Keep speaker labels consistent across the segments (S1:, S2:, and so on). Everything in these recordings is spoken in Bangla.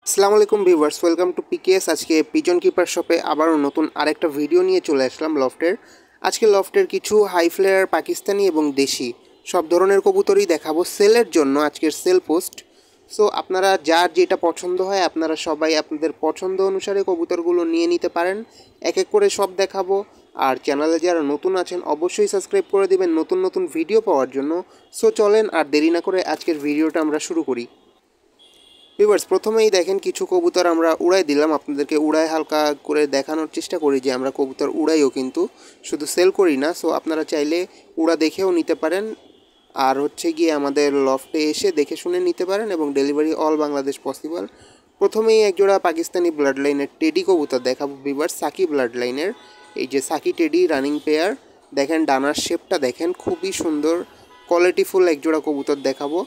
S1: আসসালামু আলাইকুম ভিউয়ার্স, ওয়েলকাম টু পিকেএস। আজকে পিজন কিপার শপে আবারও নতুন আরেকটা ভিডিও নিয়ে চলে আসলাম লফটের। আজকে লফটের কিছু হাই ফ্লেয়ার পাকিস্তানি এবং দেশি সব ধরনের কবুতরই দেখাবো সেলের জন্য। আজকের সেল পোস্ট। সো আপনারা যার যেটা পছন্দ হয় আপনারা সবাই আপনাদের পছন্দ অনুসারে কবুতরগুলো নিয়ে নিতে পারেন। এক এক করে সব দেখাবো। আর চ্যানেলে যারা নতুন আছেন অবশ্যই সাবস্ক্রাইব করে দিবেন নতুন নতুন ভিডিও পাওয়ার জন্য। সো চলেন আর দেরি না করে আজকের ভিডিওটা আমরা শুরু করি। ভিউয়ার্স, প্রথমেই দেখেন কিছু কবুতর আমরা উড়াই দিলাম, আপনাদেরকে উড়ায় হালকা করে দেখানোর চেষ্টা করি যে আমরা কবুতর উড়াইও, কিন্তু শুধু সেল করি না। সো আপনারা চাইলে উড়া দেখেও নিতে পারেন, আর হচ্ছে গিয়ে আমাদের লফটে এসে দেখে শুনে নিতে পারেন, এবং ডেলিভারি অল বাংলাদেশ পসিবল। প্রথমেই একজোড়া পাকিস্তানি ব্লাড লাইনের টেডি কবুতর দেখাবো ভিউয়ার্স, সাকি ব্লাড লাইনের। এই যে সাকি টেডি রানিং পেয়ার, দেখেন ডানার শেপটা দেখেন, খুবই সুন্দর কোয়ালিটিফুল একজোড়া কবুতর দেখাবো।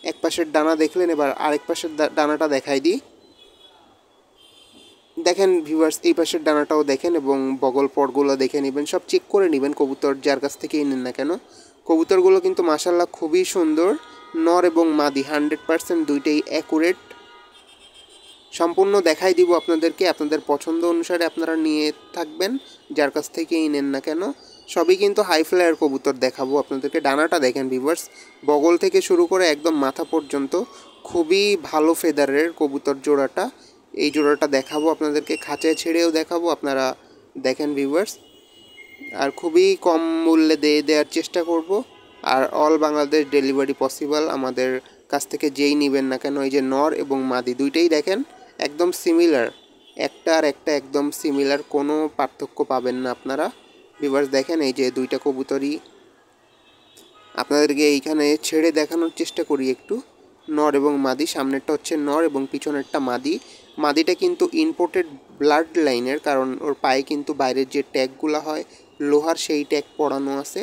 S1: এক পাশের ডানা দেখলেন, এবার আরেক পাশের ডানাটা দেখাই দিই। দেখেন ভিউয়ার্স, এই পাশের ডানাটাও দেখেন এবং বগল পটগুলো দেখে নেবেন, সব চেক করে নেবেন কবুতর যার কাছ থেকেই নেন না কেন। কবুতরগুলো কিন্তু মাশাল্লাহ খুবই সুন্দর, নর এবং মাদি 100% দুইটাই অ্যাকুরেট। সম্পূর্ণ দেখাই দিব আপনাদেরকে, আপনাদের পছন্দ অনুসারে আপনারা নিয়ে থাকবেন যার কাছ থেকেই নেন না কেন। সবই কিন্তু হাই ফ্লায়ার কবুতর দেখাবো আপনাদেরকে। ডানাটা দেখেন ভিউয়ার্স, বগল থেকে শুরু করে একদম মাথা পর্যন্ত খুবই ভালো ফেদারের কবুতর জোড়াটা। এই জোড়াটা দেখাবো আপনাদেরকে, খাঁচায় ছেড়েও দেখাবো, আপনারা দেখেন ভিউয়ার্স। আর খুবই কম মূল্যে দেওয়ার চেষ্টা করব, আর অল বাংলাদেশ ডেলিভারি পসিবল আমাদের কাছ থেকে যেই নেবেন না কেন। এই যে নর এবং মাদি দুইটাই দেখেন একদম সিমিলার, একটা আর একটা একদম সিমিলার, কোনো পার্থক্য পাবেন না আপনারা। ভিউয়ার্স দেখেন, এই যে দুইটা কবুতরই আপনাদেরকে এইখানে ছেড়ে দেখানোর চেষ্টা করি একটু। নর এবং মাদি, সামনেরটা হচ্ছে নর এবং পিছনেরটা মাদি। মাদিটা কিন্তু ইম্পোর্টেড ব্লাড লাইনের, কারণ ওর পায়ে কিন্তু বাইরের যে ট্যাগগুলো হয় লোহার, সেই ট্যাগ পড়ানো আছে।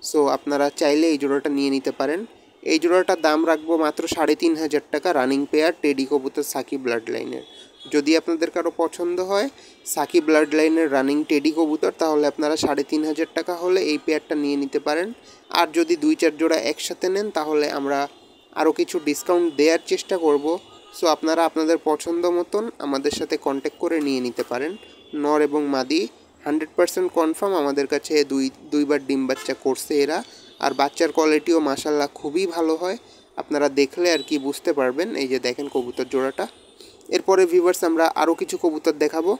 S1: সো আপনারা চাইলে এই জোড়াটা নিয়ে নিতে পারেন। এই জোড়াটার দাম রাখবো মাত্র 3,500 টাকা, রানিং পেয়ার টেডি কবুতর সাকি ব্লাড লাইনের। যদি আপনাদের কারো পছন্দ হয় সাকি ব্লাড লাইনের রানিং টেডি কবুতর, তাহলে আপনারা 3,500 টাকা হলে এই পেয়ারটা নিয়ে নিতে পারেন। আর যদি 2-4 জোড়া একসাথে নেন তাহলে আমরা আরও কিছু ডিসকাউন্ট দেওয়ার চেষ্টা করব। সো আপনারা আপনাদের পছন্দ মতন আমাদের সাথে কন্ট্যাক্ট করে নিয়ে নিতে পারেন। নর এবং মাদি 100% কনফার্ম আমাদের কাছে দুইবার ডিম বাচ্চা করছে এরা, আর বাচ্চার কোয়ালিটিও মাশাল্লাহ খুবই ভালো হয়, আপনারা দেখলে আর কি বুঝতে পারবেন। এই যে দেখেন কবুতর জোড়াটা। এরপরে ভিউয়ার্স আমরা আরও কিছু কবুতর দেখাবো।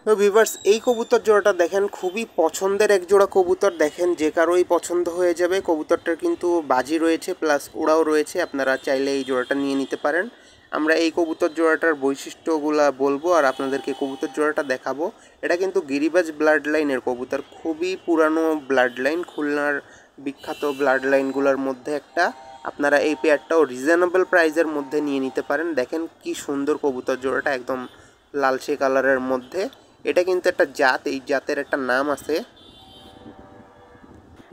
S1: তো ভিউয়ার্স, এই কবুতর জোড়াটা দেখেন, খুবই পছন্দের এক জোড়া কবুতর, দেখেন যে কারোই পছন্দ হয়ে যাবে। কবুতরটার কিন্তু বাজি রয়েছে প্লাস ওড়াও রয়েছে, আপনারা চাইলে এই জোড়াটা নিয়ে নিতে পারেন। আমরা এই কবুতর জোড়াটার বৈশিষ্ট্যগুলো বলবো আর আপনাদেরকে কবুতর জোড়াটা দেখাবো। এটা কিন্তু গিরিবাজ ব্লাড লাইনের কবুতর, খুবই পুরানো ব্লাড লাইন, খুলনার বিখ্যাত ব্লাড লাইনগুলোর মধ্যে একটা। আপনারা এই পেয়ারটাও রিজনেবল প্রাইসের মধ্যে নিয়ে নিতে পারেন। দেখেন কি সুন্দর কবুতর জোড়াটা, একদম লালচে কালারের মধ্যে। এটা কিন্তু একটা জাত, এই জাতের একটা নাম আছে।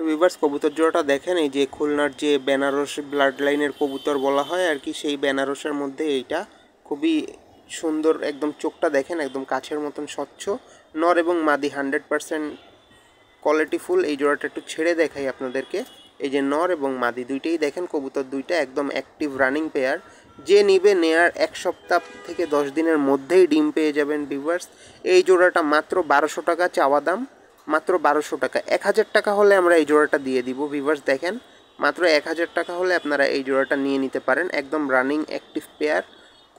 S1: ভিউয়ার্স, কবুতর জোড়াটা দেখেন, এই যে খুলনার যে বেনারস ব্লাড লাইনের কবুতর বলা হয় আর কি, সেই বেনারসের মধ্যে এইটা খুবই সুন্দর, একদম চোখটা দেখেন একদম কাছের মতন স্বচ্ছ। নর এবং মাদি 100% কোয়ালিটিফুল। এই জোড়াটা একটু ছেড়ে দেখাই আপনাদেরকে। এই যে নর এবং মাদি দুইটাই দেখেন, কবুতর দুইটা একদম অ্যাক্টিভ রানিং পেয়ার। যে নিবে নেয়ার 1 সপ্তাহ থেকে 10 দিনের মধ্যেই ডিম পেয়ে যাবেন ভিউয়ার্স। এই জোড়াটা মাত্র 1200 টাকা চাওয়া দাম, মাত্র 1200 টাকা। 1000 টাকা হলে আমরা এই জোড়াটা দিয়ে দিব ভিউয়ার্স। দেখেন মাত্র 1000 টাকা হলে আপনারা এই জোড়াটা নিয়ে নিতে পারেন, একদম রানিং অ্যাক্টিভ পেয়ার,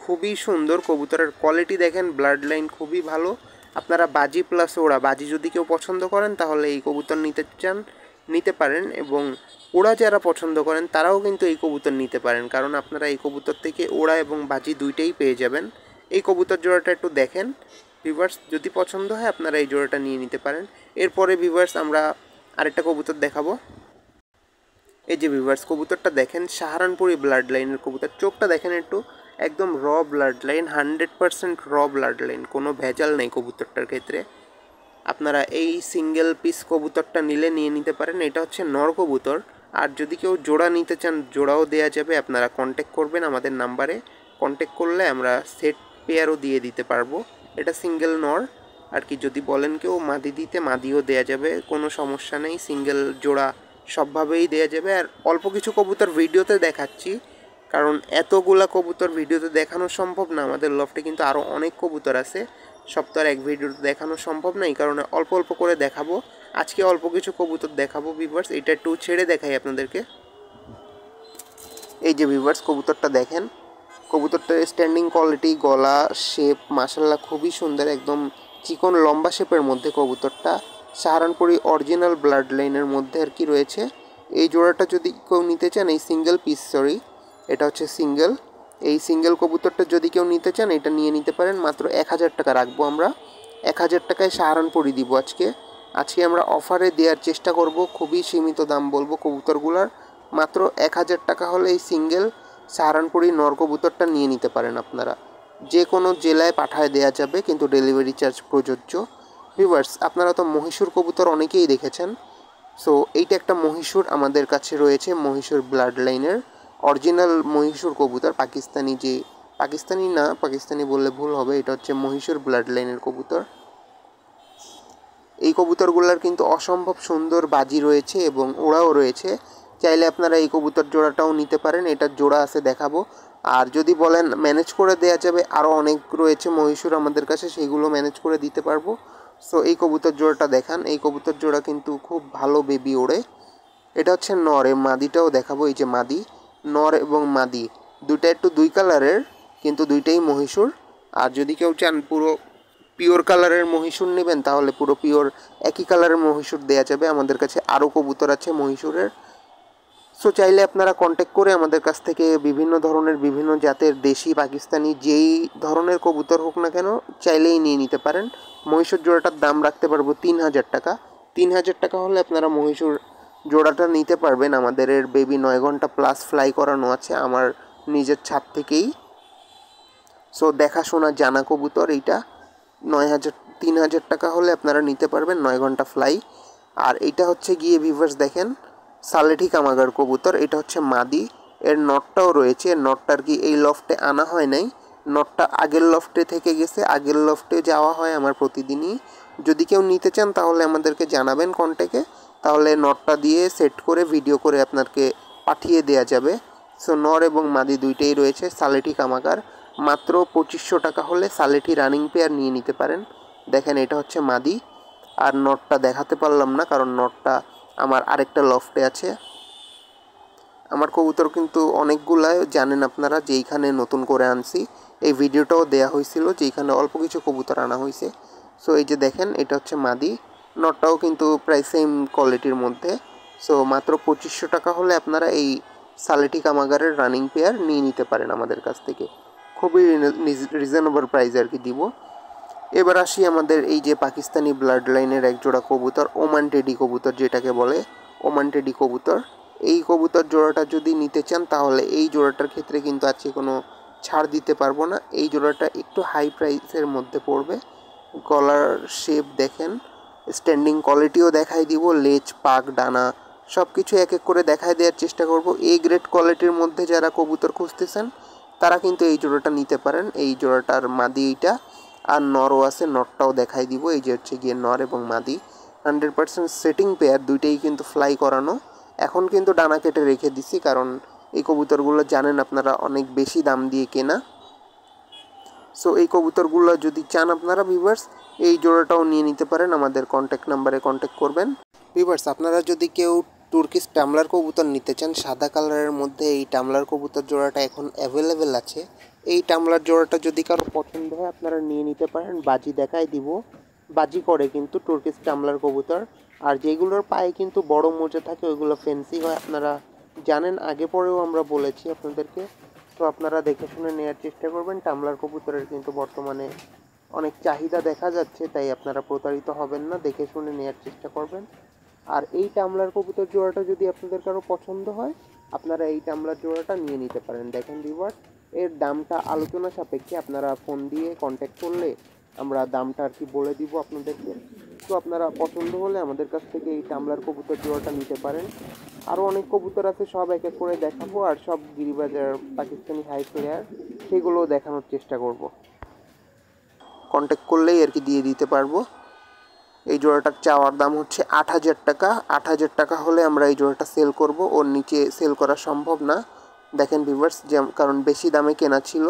S1: খুবই সুন্দর। কবুতরের কোয়ালিটি দেখেন, ব্লাড লাইন খুবই ভালো। আপনারা বাজি প্লাস ওড়া, বাজি যদি কেউ পছন্দ করেন তাহলে এই কবুতর নিতে পারেন, এবং ওড়া যারা পছন্দ করেন তারাও কিন্তু এই কবুতর নিতে পারেন, কারণ আপনারা এই কবুতর থেকে ওড়া এবং বাজি দুইটাই পেয়ে যাবেন। এই কবুতর জোড়াটা একটু দেখেন ভিউয়ার্স, যদি পছন্দ হয় আপনারা এই জোড়াটা নিয়ে নিতে পারেন। এরপরে ভিউয়ার্স আমরা আরেকটা কবুতর দেখাবো। এই যে ভিউয়ার্স, কবুতরটা দেখেন, সাহারানপুরি ব্লাড লাইনের কবুতর, চোখটা দেখেন একটু, একদম র ব্লাড লাইন, 100% র ব্লাড লাইন, কোনো ভেজাল নেই কবুতরটার ক্ষেত্রে। আপনারা এই সিঙ্গেল পিস কবুতরটা নিয়ে নিতে পারেন। এটা হচ্ছে নর কবুতর, আর যদি কেউ জোড়া নিতে চান জোড়াও দেওয়া যাবে। আপনারা কন্ট্যাক্ট করবেন আমাদের নাম্বারে, কন্ট্যাক্ট করলে আমরা সেট পেয়ারও দিয়ে দিতে পারবো। এটা সিঙ্গেল নর আর কি, যদি বলেন কেউ মাদি দিতে মাদিও দেওয়া যাবে, কোনো সমস্যা নেই, সিঙ্গেল জোড়া সবভাবেই দেওয়া যাবে। আর অল্প কিছু কবুতর ভিডিওতে দেখাচ্ছি, কারণ এতগুলা কবুতর ভিডিওতে দেখানো সম্ভব না। আমাদের লফটে কিন্তু আরও অনেক কবুতর আছে, সব তো আর এক ভিডিওতে দেখানো সম্ভব না। এই কারণে অল্প অল্প করে দেখাবো। আজকে অল্প কিছু কবুতর দেখাবো ভিউয়ার্স। এটা একটু ছেড়ে দেখাই আপনাদেরকে। এই যে ভিউয়ার্স, কবুতরটা দেখেন, কবুতরটার স্ট্যান্ডিং কোয়ালিটি, গলা শেপ মাশাআল্লাহ খুবই সুন্দর, একদম চিকন লম্বা শেপের মধ্যে কবুতরটা। সাহারানপুরি অরিজিনাল ব্লাড লাইনের মধ্যে আর কি রয়েছে। এই জোড়াটা যদি কেউ নিতে চান, এই সিঙ্গেল পিস, সরি এটা হচ্ছে সিঙ্গেল, এই সিঙ্গেল কবুতরটা যদি কেউ নিতে চান এটা নিয়ে নিতে পারেন। মাত্র 1000 টাকা রাখবো আমরা, 1000 টাকায় সাহারানপুরি দিব আজকে। আজকে আমরা অফারে দেওয়ার চেষ্টা করব, খুবই সীমিত দাম বলবো কবুতরগুলার। মাত্র 1000 টাকা হলে এই সিঙ্গেল সাহারানপুরি নর কবুতরটা নিয়ে নিতে পারেন আপনারা। যে কোনো জেলায় পাঠায় দেওয়া যাবে, কিন্তু ডেলিভারি চার্জ প্রযোজ্য। ভিউয়ার্স, আপনারা তো মহীশূর কবুতর অনেকেই দেখেছেন। সো এইটা একটা মহীশূর আমাদের কাছে রয়েছে, মহীশূর ব্লাড লাইনের অরিজিনাল মহীশূর কবুতর। পাকিস্তানি যে, পাকিস্তানি না, পাকিস্তানি বললে ভুল হবে, এটা হচ্ছে মহীশূর ব্লাড লাইনের কবুতর। এই কবুতরগুলোর কিন্তু অসম্ভব সুন্দর বাজি রয়েছে এবং ওড়াও রয়েছে। চাইলে আপনারা এই কবুতর জোড়াটাও নিতে পারেন, এটার জোড়া আছে দেখাবো। আর যদি বলেন ম্যানেজ করে দেওয়া যাবে, আরও অনেক রয়েছে মহীশূর আমাদের কাছে, সেইগুলো ম্যানেজ করে দিতে পারবো। সো এই কবুতর জোড়াটা দেখান, এই কবুতর জোড়া কিন্তু খুব ভালো বেবি ওড়ে। এটা হচ্ছে নর, এই মাদিটাও দেখাবো। এই যে মাদি, নর এবং মাদি দুইটা একটু দুই কালারের, কিন্তু দুইটাই মহীশূর। আর যদি কেউ চান পুরো পিওর কালারের মহীশূর নেবেন, তাহলে পুরো পিওর একই কালারের মহীশূর দেওয়া যাবে। আমাদের কাছে আরও কবুতর আছে মহীশূরের। সো চাইলে আপনারা কন্ট্যাক্ট করে আমাদের কাছ থেকে বিভিন্ন ধরনের, বিভিন্ন জাতের, দেশি পাকিস্তানি যেই ধরনের কবুতর হোক না কেন, চাইলেই নিয়ে নিতে পারেন। মহীশূর জোড়াটার দাম রাখতে পারবো 3000 টাকা। 3000 টাকা হলে আপনারা মহীশূর জোড়াটা নিতে পারবেন। আমাদের এর বেবি 9 ঘন্টা প্লাস ফ্লাই করানো আছে আমার নিজের ছাদ থেকেই। সো দেখাশোনা জানা কবুতর এইটা। 3000 টাকা হলে আপনারা নিতে পারবেন, 9 ঘন্টা ফ্লাই। আর এইটা হচ্ছে গিয়ে ভিউয়ার্স দেখেন, সালেঠি কামাগার কবুতর। এটা হচ্ছে মাদি, এর নটটাও রয়েছে। এর নটটা আর কি এই লফটে আনা হয় নাই, নটটা আগের লফটে থেকে গেছে, আগের লফটে যাওয়া হয় আমার প্রতিদিনই। যদি কেউ নিতে চান তাহলে আমাদেরকে জানাবেন কন্ট্যাক্টে, তাহলে নটটা দিয়ে সেট করে ভিডিও করে আপনাকে পাঠিয়ে দেওয়া যাবে। সো নর এবং মাদি দুইটাই রয়েছে, সালেঠি কামাগার। মাত্র 2500 টাকা হলে সালেঠি রানিং পেয়ার নিয়ে নিতে পারেন। দেখেন এটা হচ্ছে মাদি। আর নটটা দেখাতে পারলাম না, কারণ নটটা আমার আরেকটা লফটে আছে। আমার কবুতর কিন্তু অনেকগুলাই জানেন আপনারা, যেইখানে নতুন করে আনছি। এই ভিডিওটাও দেয়া হয়েছিল যেইখানে অল্প কিছু কবুতর আনা হয়েছে। সো এই যে দেখেন, এটা হচ্ছে মাদি, নটটাও কিন্তু প্রায় সেম কোয়ালিটির মধ্যে। সো মাত্র 2500 টাকা হলে আপনারা এই সালেঠি কামাগারের রানিং পেয়ার নিয়ে নিতে পারেন আমাদের কাছ থেকে। খুবই রিজনেবল প্রাইস আর কি দিব। এবার আসি আমাদের এই যে পাকিস্তানি ব্লাড লাইনের এক জোড়া কবুতর, ওমান টেডি কবুতর যেটাকে বলে, ওমান টেডি কবুতর। এই কবুতর জোড়াটা যদি নিতে চান তাহলে এই জোড়াটার ক্ষেত্রে কিন্তু আজকে কোনো ছাড় দিতে পারবো না। এই জোড়াটা একটু হাই প্রাইসের মধ্যে পড়বে। গলার শেপ দেখেন, স্ট্যান্ডিং কোয়ালিটিও দেখাই দিব, লেজ, পাক, ডানা সব কিছু এক এক করে দেখাই দেওয়ার চেষ্টা করব। এই গ্রেড কোয়ালিটির মধ্যে যারা কবুতর খুঁজতেছেন তারা কিন্তু এই জোড়াটা নিতে পারেন। এই জোড়াটার মাদি এইটা, আর নরও আছে, নরটাও দেখাই দিব। এই যে হচ্ছে গিয়ে নর এবং মাদি, 100% সেটিং পেয়ার, দুইটাই কিন্তু ফ্লাই করানো। এখন কিন্তু ডানা কেটে রেখে দিছি, কারণ এই কবুতরগুলো জানেন আপনারা অনেক বেশি দাম দিয়ে কেনা। সো এই কবুতরগুলো যদি চান আপনারা ভিউয়ার্স, এই জোড়াটাও নিয়ে নিতে পারেন। আমাদের কন্ট্যাক্ট নাম্বারে কন্ট্যাক্ট করবেন। ভিউয়ার্স, আপনারা যদি কেউ তুর্কিশ টামলার কবুতর নিতে চান সাদা কালারের মধ্যে, এই টামলার কবুতর জোড়াটা এখন অ্যাভেলেবেল আছে। এই টামলার জোড়াটা যদি কারো পছন্দ হয় আপনারা নিয়ে নিতে পারেন। বাজি দেখাই দিব, বাজি করে কিন্তু তুর্কিশ টামলার কবুতর। আর যেগুলোর পায়ে কিন্তু বড় মোজা থাকে ওইগুলো ফেন্সি হয়, আপনারা জানেন, আগে পরেও আমরা বলেছি আপনাদেরকে। তো আপনারা দেখে শুনে নেওয়ার চেষ্টা করবেন। টামলার কবুতরের কিন্তু বর্তমানে অনেক চাহিদা দেখা যাচ্ছে, তাই আপনারা প্রতারিত হবেন না, দেখে শুনে নেওয়ার চেষ্টা করবেন। আর এই টামলার কবুতর জোড়াটা যদি আপনাদের কারো পছন্দ হয় আপনারা এই টামলার জোড়াটা নিয়ে নিতে পারেন। দেখেন ভিউয়ার্স, এর দামটা আলোচনা সাপেক্ষে, আপনারা ফোন দিয়ে কন্ট্যাক্ট করলে আমরা দামটা আর কি বলে দিব আপনাদেরকে। তো আপনারা পছন্দ হলে আমাদের কাছ থেকে এই টামলার কবুতর জোড়াটা নিতে পারেন। আরও অনেক কবুতর আছে, সব এক এক করে দেখাবো, আর সব গিরিবাজার পাকিস্তানি হাই ফেয়ার সেগুলোও দেখানোর চেষ্টা করব। কন্ট্যাক্ট করলেই আর কি দিয়ে দিতে পারবো। এই জোড়াটার চাওয়ার দাম হচ্ছে 8000 টাকা। 8000 টাকা হলে আমরা এই জোড়াটা সেল করব, ওর নিচে সেল করা সম্ভব না। দেখেন ভিউয়ার্স, যে কারণ বেশি দামে কেনা ছিল।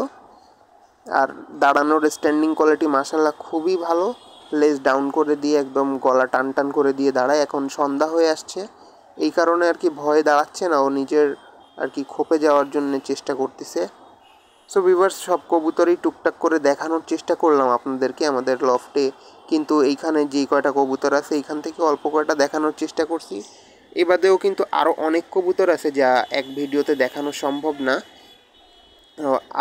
S1: আর দাঁড়ানোর স্ট্যান্ডিং কোয়ালিটি মাশাআল্লাহ খুবই ভালো, লেজ ডাউন করে দিয়ে একদম গলা টান টান করে দিয়ে দাঁড়ায়। এখন সন্ধ্যা হয়ে আসছে, এই কারণে আর কি ভয়ে দাঁড়াচ্ছে না, ও নিজের আর কি খোপে যাওয়ার জন্য চেষ্টা করতেছে। সো ভিউয়ার্স, সব কবুতরই টুকটাক করে দেখানোর চেষ্টা করলাম আপনাদেরকে আমাদের লফটে, কিন্তু এইখানে যেই কয়টা কবুতর আছে এইখান থেকে অল্প কয়টা দেখানোর চেষ্টা করছি। এ বাদেও কিন্তু আরও অনেক কবুতর আছে যা এক ভিডিওতে দেখানো সম্ভব না,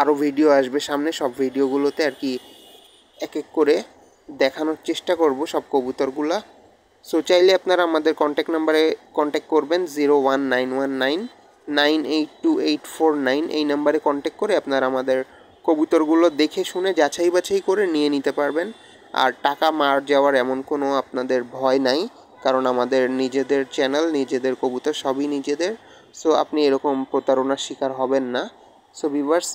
S1: আরও ভিডিও আসবে সামনে। সব ভিডিওগুলোতে আর কি এক এক করে দেখানোর চেষ্টা করব সব কবুতরগুলা। সো চাইলে আপনারা আমাদের কন্ট্যাক্ট নাম্বারে কন্ট্যাক্ট করবেন 01919982849, এই নাম্বারে কন্ট্যাক্ট করে আপনারা আমাদের কবুতরগুলো দেখে শুনে যাচাই বাছাই করে নিয়ে নিতে পারবেন। আর টাকা মার যাওয়ার এমন কোনো আপনাদের ভয় নাই, কারণ আমাদের নিজেদের চ্যানেল, নিজেদের কবুতর সবই নিজেদের। সো আপনি এরকম প্রতারণার শিকার হবেন না। সো ভিউয়ার্স,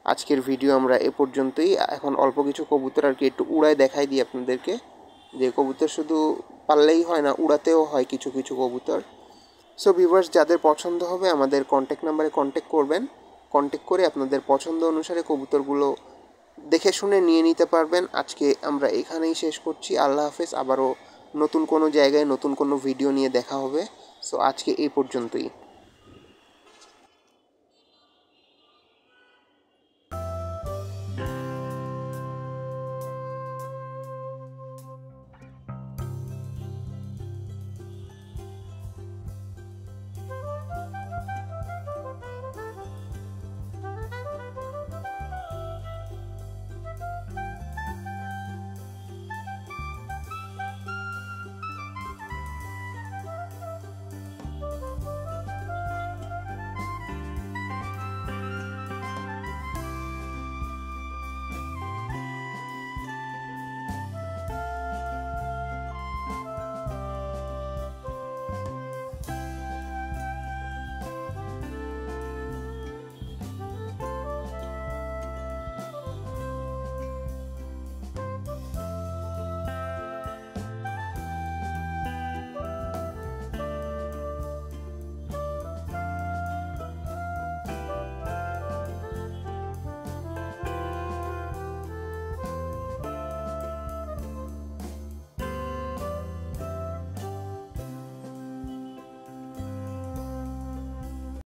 S1: আজকের ভিডিও আমরা এ পর্যন্তই। এখন অল্প কিছু কবুতর আর কি একটু উড়ায় দেখাই দিই আপনাদেরকে, যে কবুতর শুধু পাললেই হয় না, উড়াতেও হয় কিছু কিছু কবুতর। সো ভিউয়ার্স, যাদের পছন্দ হবে আমাদের কন্ট্যাক্ট নাম্বারে কন্ট্যাক্ট করবেন, কন্ট্যাক্ট করে আপনাদের পছন্দ অনুসারে কবুতরগুলো দেখে শুনে নিয়ে নিতে পারবেন। আজকে আমরা এখানেই শেষ করছি। আল্লাহ হাফেজ। আবারও নতুন কোনো জায়গায় নতুন কোনো ভিডিও নিয়ে দেখা হবে। সো আজকে এই পর্যন্তই।